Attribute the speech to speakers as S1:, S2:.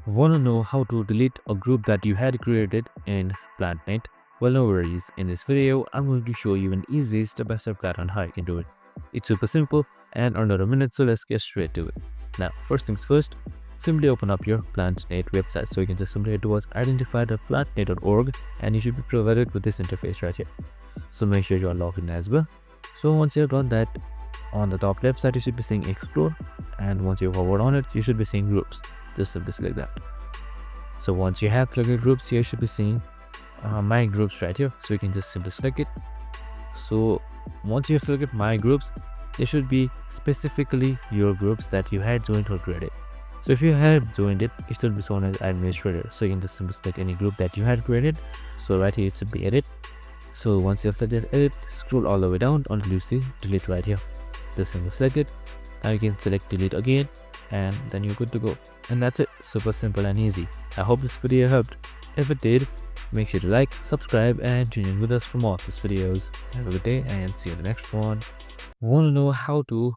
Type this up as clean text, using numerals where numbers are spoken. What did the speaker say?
S1: Want to know how to delete a group that you had created in PlantNet? Well, no worries. In this video, I'm going to show you an easy step-by-step guide on how you can do it. It's super simple and under a minute, so let's get straight to it. Now, first things first, simply open up your PlantNet website. So you can just simply head towards identify.plantnet.org and you should be provided with this interface right here. So make sure you are logged in as well. So once you've done that, on the top left side, you should be seeing Explore, and once you hover on it, you should be seeing Groups. Just simply select that. So once you have selected groups, you should be seeing My Groups right here. So you can just simply select it. So once you have selected My Groups, there should be specifically your groups that you had joined or created. So if you have joined it, it should be shown as administrator. So you can just simply select any group that you had created. So right here it should be edit. So once you have selected edit, scroll all the way down until you see delete right here. Just simply select it. Now you can select delete again, and then you're good to go. And that's it. Super simple and easy. I hope this video helped. If it did, make sure to like, subscribe, and tune in with us for more of these videos. Have a good day and see you in the next one. Want to know how to